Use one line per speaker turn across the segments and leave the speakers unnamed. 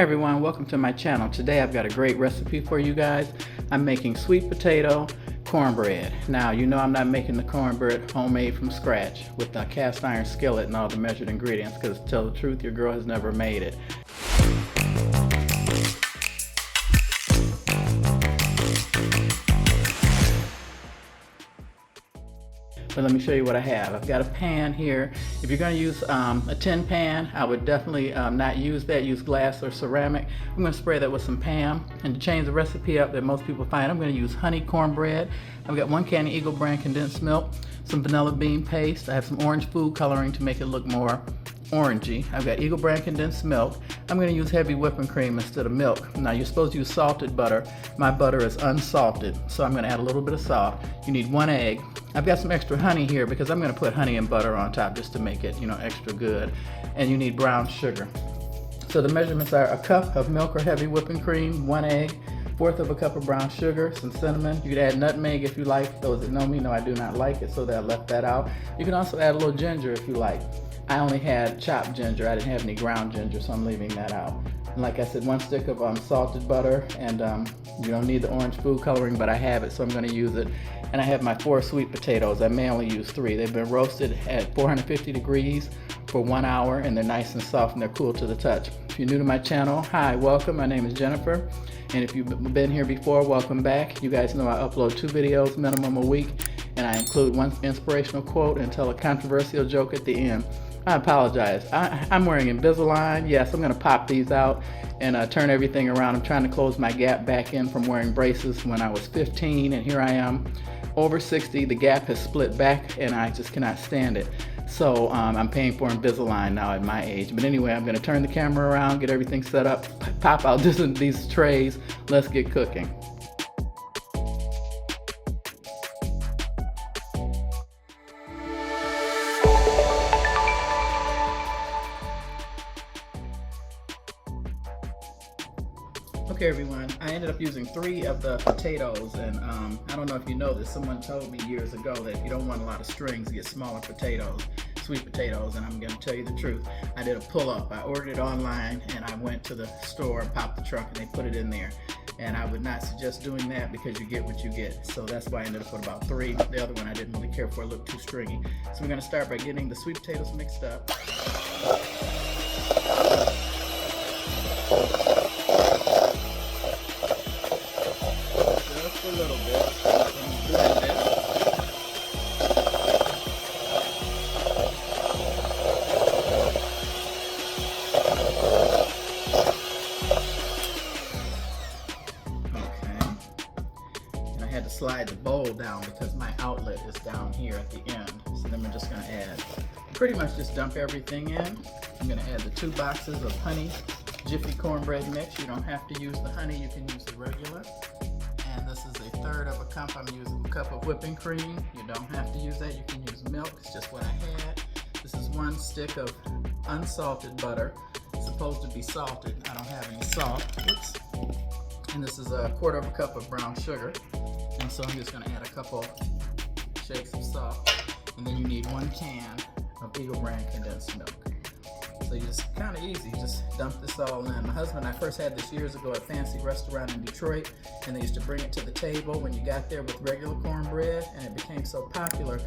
Hey everyone, welcome to my channel. Today I've got a great recipe for you guys. I'm making sweet potato cornbread. Now you know I'm not making the cornbread homemade from scratch with the cast iron skillet and all the measured ingredients, because to tell the truth, your girl has never made it. But let me show you what I have. I've got a pan here. If you're going to use a tin pan, I would definitely not use that. Use glass or ceramic. I'm going to spray that with some Pam. And to change the recipe up that most people find, I'm going to use honey cornbread. I've got 1 can of Eagle brand condensed milk, some vanilla bean paste. I have some orange food coloring to make it look more orangey. I've got Eagle brand condensed milk. I'm going to use heavy whipping cream instead of milk. Now you're supposed to use salted butter. My butter is unsalted, so I'm going to add a little bit of salt. You need 1 egg. I've got some extra honey here because I'm going to put honey and butter on top just to make it, extra good. And you need brown sugar. So the measurements are 1 cup of milk or heavy whipping cream, 1 egg, 1/4 cup of brown sugar, some cinnamon. You could add nutmeg if you like. Those that know me know I do not like it, so that I left that out. You can also add a little ginger if you like. I only had chopped ginger. I didn't have any ground ginger, so I'm leaving that out. And like I said, 1 stick of salted butter, and you don't need the orange food coloring, but I have it, so I'm going to use it. And I have my 4 sweet potatoes. I may only use 3. They've been roasted at 450 degrees for 1 hour, and they're nice and soft and they're cool to the touch. If you're new to my channel, hi, welcome. My name is Jennifer. And if you've been here before, welcome back. You guys know I upload 2 videos minimum a week, and I include 1 inspirational quote and tell a controversial joke at the end. I apologize. I'm wearing Invisalign. Yes, I'm going to pop these out and turn everything around. I'm trying to close my gap back in from wearing braces when I was 15, and here I am over 60. The gap has split back and I just cannot stand it. So I'm paying for Invisalign now at my age. But anyway, I'm going to turn the camera around, get everything set up, pop out these trays. Let's get cooking. Okay everyone, I ended up using 3 of the potatoes, and I don't know if you know this, someone told me years ago that if you don't want a lot of strings, get smaller potatoes, sweet potatoes, and I'm going to tell you the truth. I did a pull-up. I ordered it online and I went to the store and popped the trunk and they put it in there. And I would not suggest doing that because you get what you get. So that's why I ended up with about 3. The other one I didn't really care for, it looked too stringy. So we're going to start by getting the sweet potatoes mixed up. A little bit. Blend it. Okay. And I had to slide the bowl down because my outlet is down here at the end. So then we're just going to add, pretty much just dump everything in. I'm going to add the 2 boxes of honey Jiffy cornbread mix. You don't have to use the honey, you can use the regular. And this is 1/3 cup. I'm using 1 cup of whipping cream. You don't have to use that. You can use milk. It's just what I had. This is 1 stick of unsalted butter. It's supposed to be salted. I don't have any salt. Oops. And this is 1/4 cup of brown sugar. And so I'm just going to add a couple shakes of salt. And then you need 1 can of Eagle brand condensed milk. So you just kind of easy, just dump this all in. My husband and I first had this years ago at a fancy restaurant in Detroit, and they used to bring it to the table when you got there with regular cornbread, and it became so popular,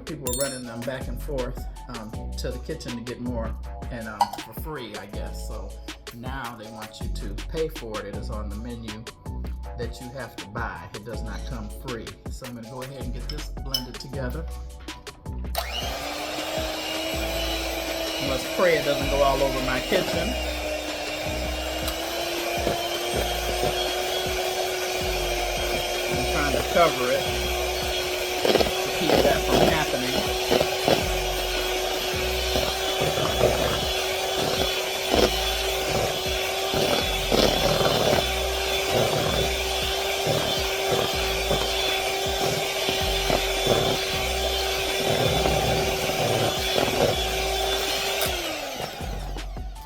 people were running them back and forth to the kitchen to get more, and for free, I guess. So now they want you to pay for it. It is on the menu that you have to buy. It does not come free. So I'm going to go ahead and get this blended together. Let's pray it doesn't go all over my kitchen. I'm trying to cover it to keep that from happening.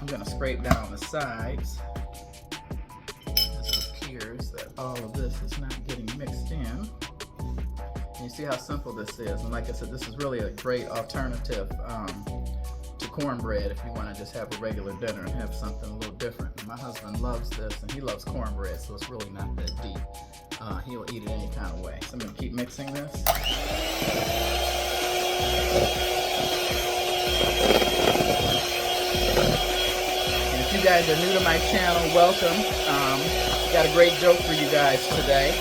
I'm going to scrape down the sides. This appears that all of this is not getting mixed in. And you see how simple this is. And like I said, this is really a great alternative to cornbread if you want to just have a regular dinner and have something a little different. My husband loves this, and he loves cornbread, so it's really not that deep. He'll eat it any kind of way. So I'm going to keep mixing this. And if you guys are new to my channel, welcome. Got a great joke for you guys today.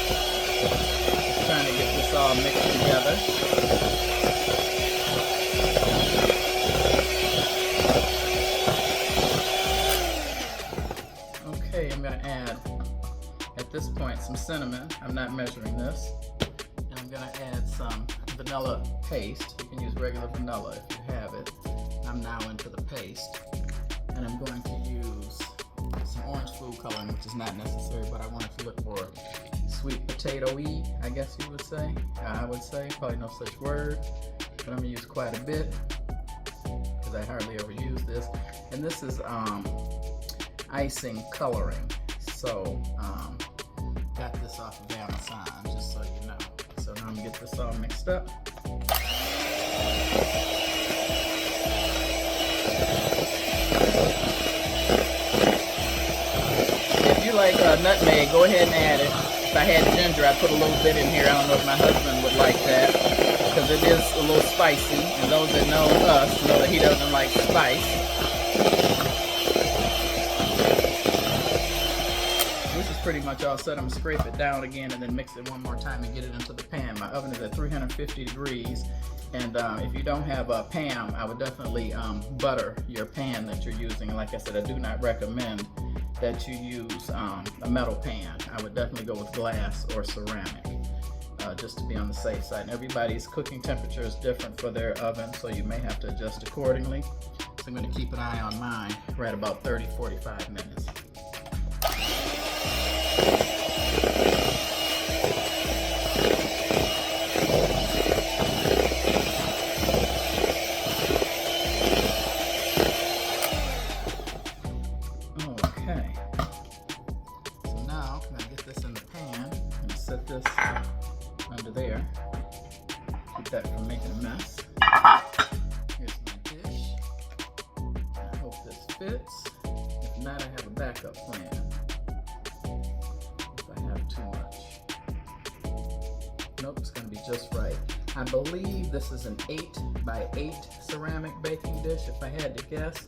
Just trying to get this all mixed together. Okay, I'm going to add, at this point, some cinnamon. I'm not measuring this. And I'm going to add some vanilla paste. You can use regular vanilla if you have it. I'm now into the paste. And I'm going to use some orange food coloring, which is not necessary, but I wanted to look for sweet potato-y, I guess you would say. I would say, probably no such word. But I'm going to use quite a bit because I hardly ever use this. And this is icing coloring. So, got this off of Amazon, just so you know. So now I'm going to get this all mixed up. If you like nutmeg, go ahead and add it. If I had ginger, I'd put a little bit in here. I don't know if my husband would like that, because it is a little spicy, and those that know us know that he doesn't like spice. This is pretty much all set. I'm going to scrape it down again and then mix it one more time and get it into the pan. My oven is at 350 degrees. And if you don't have a pan, I would definitely butter your pan that you're using. And like I said, I do not recommend that you use a metal pan. I would definitely go with glass or ceramic, just to be on the safe side. And everybody's cooking temperature is different for their oven, so you may have to adjust accordingly. So I'm going to keep an eye on mine for at about 30-45 minutes. Set this under there. Keep that from making a mess. Here's my dish. I hope this fits. If not, I have a backup plan. If I have too much. Nope, it's going to be just right. I believe this is an 8x8 ceramic baking dish. If I had to guess,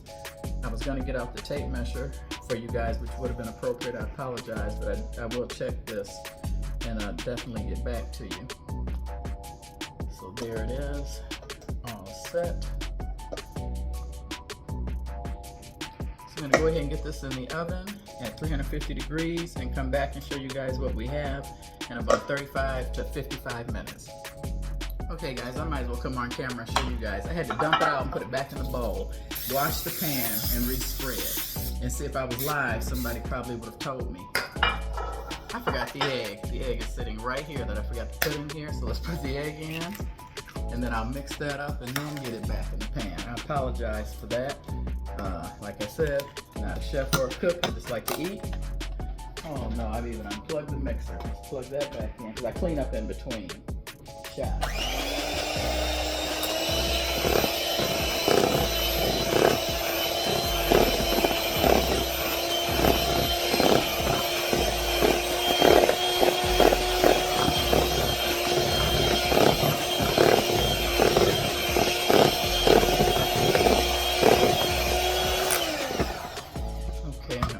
I was going to get out the tape measure for you guys, which would have been appropriate. I apologize, but I will check this and I'll definitely get back to you. So there it is, all set. So I'm gonna go ahead and get this in the oven at 350 degrees and come back and show you guys what we have in about 35 to 55 minutes. Okay guys, I might as well come on camera and show you guys. I had to dump it out and put it back in the bowl, wash the pan and respread. And see, if I was live, somebody probably would have told me. I forgot the egg. The egg is sitting right here that I forgot to put in here, so let's put the egg in, and then I'll mix that up and then get it back in the pan. I apologize for that. Like I said, not a chef or a cook, I just like to eat. Oh no, I've even unplugged the mixer. Let's plug that back in, because I clean up in between shots.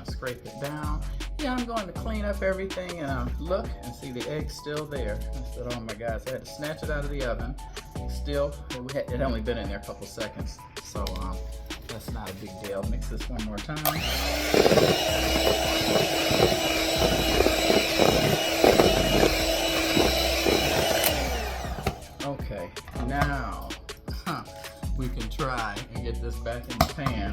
Scrape it down. Yeah, I'm going to clean up everything and look and see the egg's still there. I said, oh my gosh, I had to snatch it out of the oven. Still, it had only been in there a couple seconds, so that's not a big deal. Mix this one more time. Okay, now we can try and get this back in the pan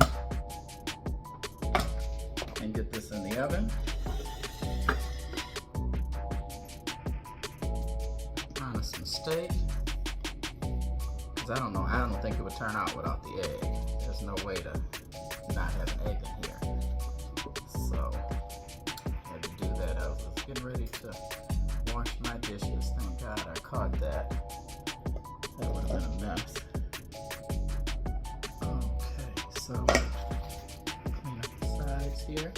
and get this in the oven. Honest mistake, because I don't think it would turn out without the egg. There's no way to not have an egg in here. So I had to do that. I was getting ready to wash my dishes. Thank God I caught that. That would have been a mess. Okay, here.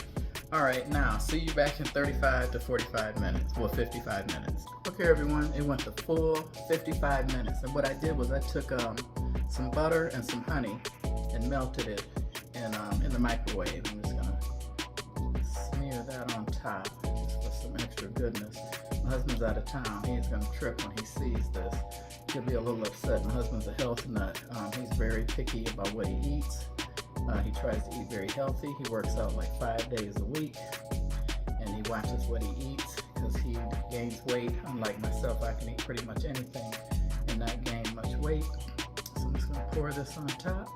Alright, now see you back in 35 to 45 minutes, well 55 minutes. Okay everyone, it went the full 55 minutes, and what I did was I took some butter and some honey and melted it in the microwave. I'm just gonna smear that on top just for some extra goodness. My husband's out of town. He's gonna trip when he sees this. He'll be a little upset. My husband's a health nut. He's very picky about what he eats. He tries to eat very healthy. He works out like 5 days a week, and he watches what he eats because he gains weight. Unlike myself, I can eat pretty much anything and not gain much weight. So I'm just gonna pour this on top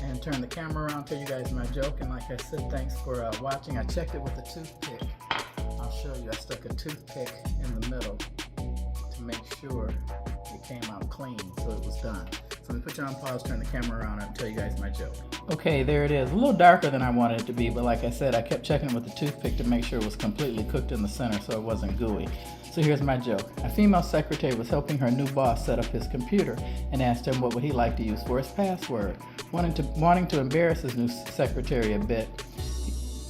and turn the camera around, tell you guys my joke. And like I said, thanks for watching. I checked it with a toothpick. I'll show you. I stuck a toothpick in the middle to make sure it came out clean, so it was done. So let me put you on pause, turn the camera around, and tell you guys my joke. Okay, there it is. A little darker than I wanted it to be, but like I said, I kept checking it with the toothpick to make sure it was completely cooked in the center so it wasn't gooey. So here's my joke. A female secretary was helping her new boss set up his computer and asked him what would he like to use for his password. Wanting to embarrass his new secretary a bit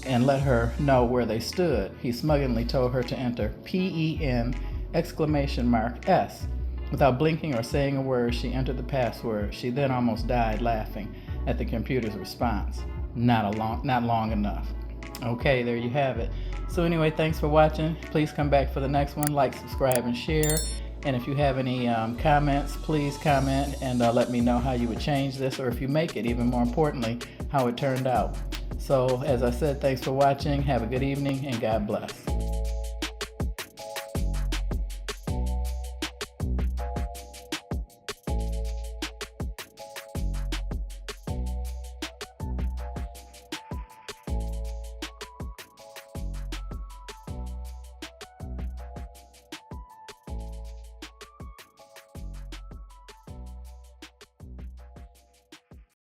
and let her know where they stood, he smugly told her to enter PEN _S. Without blinking or saying a word, she entered the password. She then almost died laughing at the computer's response. Not long enough. Okay, there you have it. So anyway, thanks for watching. Please come back for the next one. Like, subscribe, and share. And if you have any comments, please comment and let me know how you would change this, or if you make it, even more importantly, how it turned out. So as I said, thanks for watching. Have a good evening and God bless.